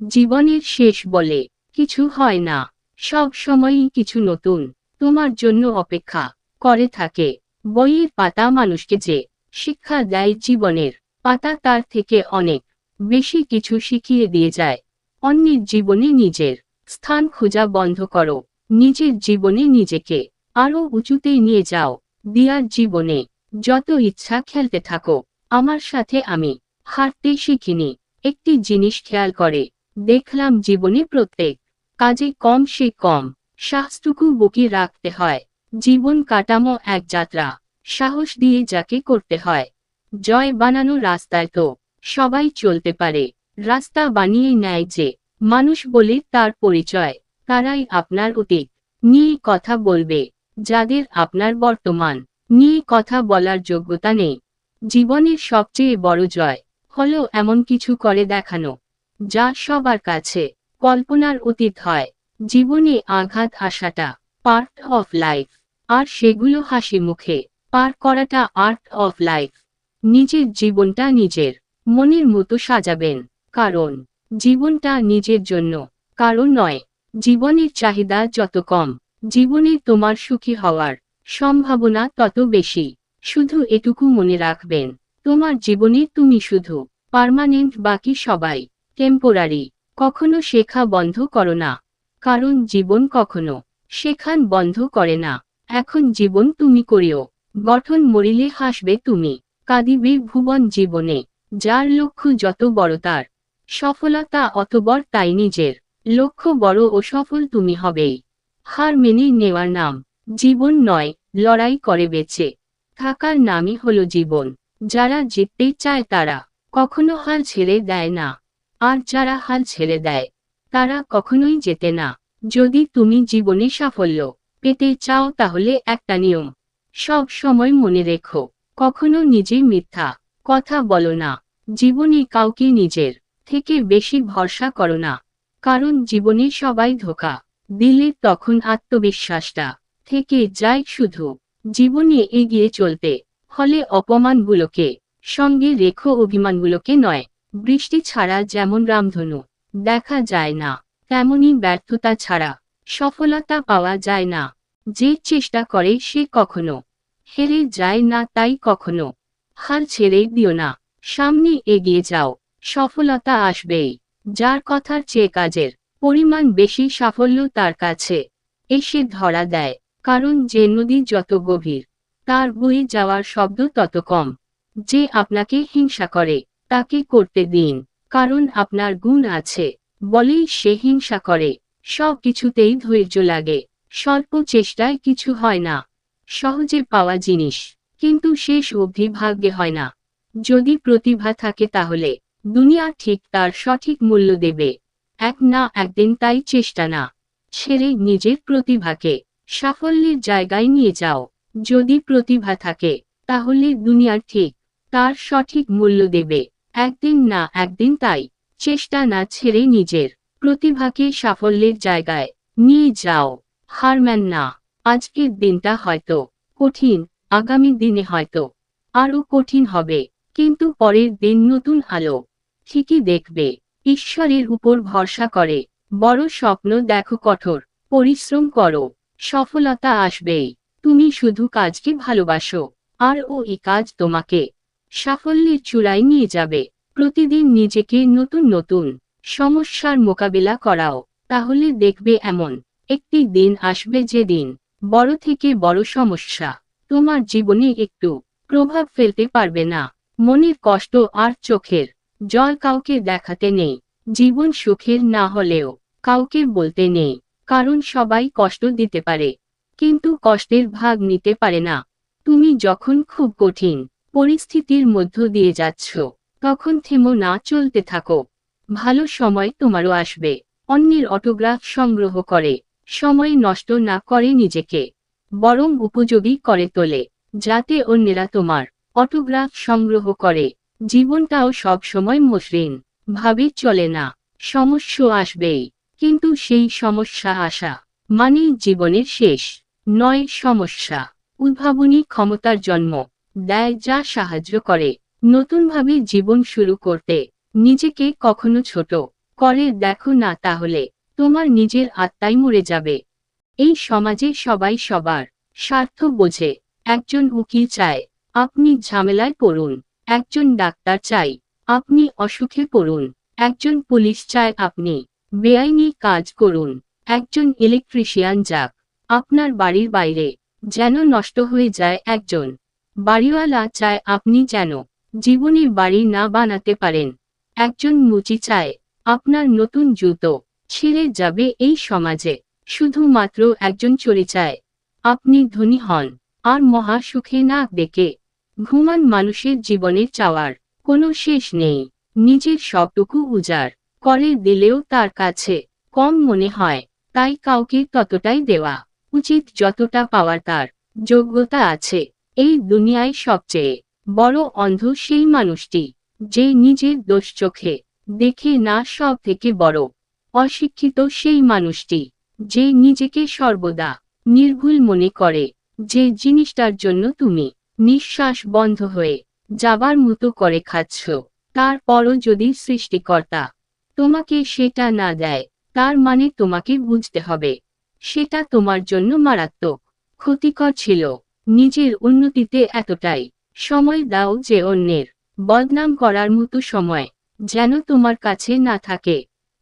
জীবনের শেষ বলে কিছু হয় না, সব সময়ই কিছু নতুন তোমার জন্য অপেক্ষা করে থাকে। বইয়ের পাতা মানুষকে যে শিক্ষা দেয়, জীবনের পাতা তার থেকে অনেক বেশি কিছু শিখিয়ে দিয়ে যায়। অন্যের জীবনে নিজের স্থান খোঁজা বন্ধ করো, নিজের জীবনে নিজেকে আরো উঁচুতে নিয়ে যাও। দিয়ার জীবনে যত ইচ্ছা খেলতে থাকো, আমার সাথে আমি হারতে শিখিনি। একটি জিনিস খেয়াল করে দেখলাম, জীবনে প্রত্যেক কাজে কম সে কম সাহসটুকু বুকে রাখতে হয়। জীবন কাটামো এক যাত্রা, সাহস দিয়ে যাকে করতে হয়। জয় বানানো রাস্তায় তো সবাই চলতে পারে, রাস্তা বানিয়ে নেয় যে মানুষ বলে তার পরিচয়। তারাই আপনার অতীত নিয়ে কথা বলবে, যাদের আপনার বর্তমান নিয়ে কথা বলার যোগ্যতা নেই। জীবনের সবচেয়ে বড় জয় হলো এমন কিছু করে দেখানো যা সবার কাছে কল্পনার অতীত হয়। জীবনে আঘাত আসাটা পার্ট অফ লাইফ, আর সেগুলো হাসি মুখে পার করাটা আর্ট অফ লাইফ। নিজের জীবনটা নিজের মনের মতো সাজাবেন, কারণ জীবনটা নিজের জন্য কারণ নয়। জীবনের চাহিদা যত কম, জীবনে তোমার সুখী হওয়ার সম্ভাবনা তত বেশি। শুধু এটুকু মনে রাখবেন, তোমার জীবনে তুমি শুধু পার্মানেন্ট, বাকি সবাই টেম্পোরারি। কখনো শেখা বন্ধ করো না, কারণ জীবন কখনো শেখান বন্ধ করে না। এখন জীবন তুমি করিও গঠন, মরিলে হাসবে তুমি, কাঁদিবে ভুবন। জীবনে যার লক্ষ্য যত বড়, তার সফলতা অত বড়। তাই নিজের লক্ষ্য বড় ও সফল তুমি হবেই। হার মেনে নেওয়ার নাম জীবন নয়, লড়াই করে বেঁচে থাকার নামই হলো জীবন। যারা জিততে চায় তারা কখনো হাল ছেড়ে দেয় না, আর যারা হাল ছেড়ে দেয় তারা কখনোই জেতে না। যদি তুমি জীবনে সাফল্য পেতে চাও, তাহলে একটা নিয়ম সব সময় মনে রেখো, কখনো নিজে মিথ্যা কথা বলো না। জীবনে কাউকে নিজের থেকে বেশি ভরসা করো না, কারণ জীবনে সবাই ধোঁকা দিলে তখন আত্মবিশ্বাসটা থেকে যায়। শুধু জীবনে এগিয়ে চলতে হলে অপমানগুলোকে সঙ্গে রেখো, অভিমানগুলোকে নয়। বৃষ্টি ছাড়া যেমন রামধনু দেখা যায় না, তেমনি ব্যর্থতা ছাড়া সফলতা পাওয়া যায় না। যে চেষ্টা করে সে কখনো হেরে যায় না, তাই কখনো হাল ছেড়ে দিও না। সামনে এগিয়ে যাও, সফলতা আসবেই। যার কথার চেয়ে কাজের পরিমাণ বেশি, সাফল্য তার কাছে এসে ধরা দেয়। কারণ যে নদী যত গভীর, তার বয়ে যাওয়ার শব্দ তত কম। যে আপনাকে হিংসা করে তাকে করতে দিন, কারণ আপনার গুণ আছে বলেই সে হিংসা করে। সব কিছুতেই ধৈর্য লাগে, স্বল্প চেষ্টায় কিছু হয় না। সহজে পাওয়া জিনিস কিন্তু শেষ অবধি ভাগ্যে হয় না। যদি প্রতিভা থাকে তাহলে দুনিয়া ঠিক তার সঠিক মূল্য দেবে এক না একদিন। তাই চেষ্টা না ছেড়ে নিজের প্রতিভাকে সাফল্যের জায়গায় নিয়ে যাও। যদি প্রতিভা থাকে তাহলে দুনিয়ার ঠিক তার সঠিক মূল্য দেবে একদিন না একদিন। তাই চেষ্টা না ছেড়ে নিজের প্রতিভাকে সাফল্যের জায়গায় নিয়ে যাও। হারমান না। আজকের দিনটা হয়তো কঠিন, আগামী দিনে হয়তো আরো কঠিন হবে, কিন্তু পরের দিন নতুন আলো ঠিকই দেখবে। ঈশ্বরের উপর ভরসা করে বড় স্বপ্ন দেখো, কঠোর পরিশ্রম করো, সফলতা আসবেই। তুমি শুধু কাজকে ভালোবাসো, আর এই কাজ তোমাকে সাফল্যের চূড়ায় নিয়ে যাবে। প্রতিদিন নিজেকে নতুন নতুন সমস্যার মোকাবিলা করাও, তাহলে দেখবে এমন একটি দিন আসবে যেদিন বড় থেকে বড় সমস্যা তোমার জীবনে একটু প্রভাব ফেলতে পারবে না। মনের কষ্ট আর চোখের জল কাউকে দেখাতে নেই। জীবন সুখের না হলেও কাউকে বলতে নেই, কারণ সবাই কষ্ট দিতে পারে, কিন্তু কষ্টের ভাগ নিতে পারে না। তুমি যখন খুব কঠিন পরিস্থিতির মধ্য দিয়ে যাচ্ছ, তখন থেমো না, চলতে থাকো। ভালো সময় তোমারও আসবে। অন্যের অটোগ্রাফ সংগ্রহ করে সময় নষ্ট না করে নিজেকে বরং উপযোগী করে তোলে, যাতে অন্যেরা তোমার অটোগ্রাফ সংগ্রহ করে। জীবনটাও সব সময় মসৃণ ভাবে চলে না, সমস্যা আসবেই, কিন্তু সেই সমস্যা আসা মানেই জীবনের শেষ নয়। সমস্যা উদ্ভাবনী ক্ষমতার জন্ম দেয়, যা সাহায্য করে নতুনভাবে জীবন শুরু করতে। নিজেকে কখনো ছোট করে দেখো না, তাহলে তোমার নিজের আত্মাই মরে যাবে। এই সমাজে সবাই সবার স্বার্থ বোঝে। একজন উকিল চায় আপনি ঝামেলায় পড়ুন, একজন ডাক্তার চাই আপনি অসুখে পড়ুন, একজন পুলিশ চায় আপনি বেআইনি কাজ করুন, একজন ইলেকট্রিশিয়ান যাক আপনার বাড়ির বাইরে যেন নষ্ট হয়ে যায়, একজন বাড়িওয়ালা চায় আপনি যেন জীবনে বাড়ি না বানাতে পারেন, একজন মুচি চায় আপনার নতুন জুতো ছিঁড়ে যাবে। এই সমাজে শুধুমাত্র একজন চলে চায় আপনি ধনী হন আর মহা সুখে না দেখে ঘুমান। মানুষের জীবনের চাওয়ার কোনো শেষ নেই। নিজের সবটুকু উজাড় করে দিলেও তার কাছে কম মনে হয়, তাই কাউকে ততটাই দেওয়া উচিত যতটা পাওয়ার তার যোগ্যতা আছে। এই দুনিয়ায় সবচেয়ে বড় অন্ধ সেই মানুষটি যে নিজের দোষ চোখে দেখে না। সব থেকে বড় অশিক্ষিত সেই মানুষটি যে নিজেকে সর্বদা নির্ভুল মনে করে। যে জিনিসটার জন্য তুমি নিঃশ্বাস বন্ধ হয়ে যাবার মতো করে খাচ্ছ, তারপরও যদি সৃষ্টিকর্তা তোমাকে সেটা না দেয়, তার মানে তোমাকে বুঝতে হবে সেটা তোমার জন্য মারাত্মক ক্ষতিকর ছিল। নিজের উন্নতিতে এতটাই সময় দাও যে অন্যের বদনাম করার মতো সময় যেন তোমার কাছে না থাকে।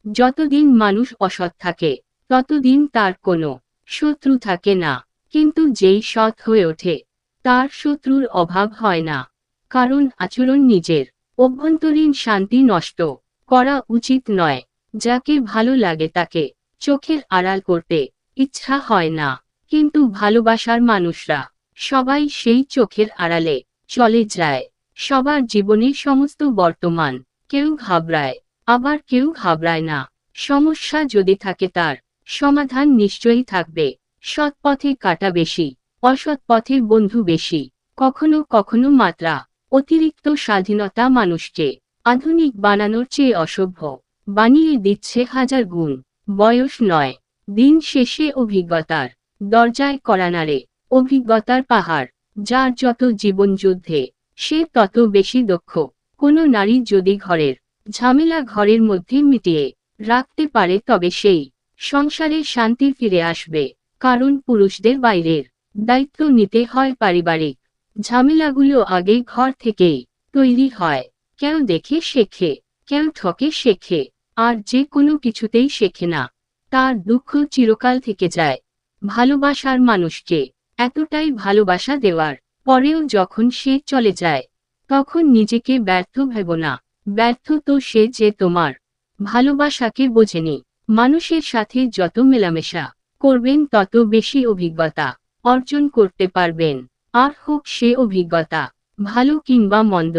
যতদিন মানুষ অসৎ থাকে ততদিন তার কোনো শত্রু থাকে না, কিন্তু যেই সৎ হয়ে ওঠে তার শত্রুর অভাব হয় না। কারণ আচরণ নিজের অভ্যন্তরীণ শান্তি নষ্ট করা উচিত নয়। যাকে ভালো লাগে তাকে চোখের আড়াল করতে ইচ্ছা হয় না, কিন্তু ভালোবাসার মানুষরা সবাই সেই চোখের আড়ালে চলে যায়। সবার জীবনের সমস্ত বর্তমান কেউ ঘাবড়ায় আবার কেউ ঘাবড়ায় না। সমস্যা যদি থাকে তার সমাধান নিশ্চয়ই থাকবে। সৎ পথে কাটা বেশি, অসৎ পথে বন্ধু বেশি। কখনো কখনো মাত্রা অতিরিক্ত স্বাধীনতা মানুষকে আধুনিক বানানোর চেয়ে অসভ্য বানিয়ে দিচ্ছে হাজার গুণ। বয়স নয়, দিন শেষে অভিজ্ঞতার দরজায় কড়া নাড়ে। অভিজ্ঞতার পাহাড় যার যত জীবন যুদ্ধে সে তত বেশি দক্ষ। কোনো নারী যদি ঘরের ঝামেলা ঘরের মধ্যে মিটিয়ে রাখতে পারে তবে সেই সংসারে শান্তি ফিরে আসবে। কারণ পুরুষদের বাইরের দায়িত্ব নিতে হয় পারিবারিক ঝামেলাগুলো আগে ঘর থেকেই তৈরি হয়। কেউ দেখে শেখে, কেউ ঠকে শেখে, আর যে কোনো কিছুতেই শেখে না তার দুঃখ চিরকাল থেকে যায়। ভালোবাসার মানুষকে এতটাই ভালোবাসা দেওয়ার পরেও যখন সে চলে যায় তখন নিজেকে ব্যর্থ ভেবো না। ব্যর্থ তো সে যে তোমার ভালোবাসাকে বোঝেনি। মানুষের সাথে যত মেলামেশা করবেন তত বেশি অভিজ্ঞতা অর্জন করতে পারবেন। আর হোক সে অভিজ্ঞতা ভালো কিংবা মন্দ।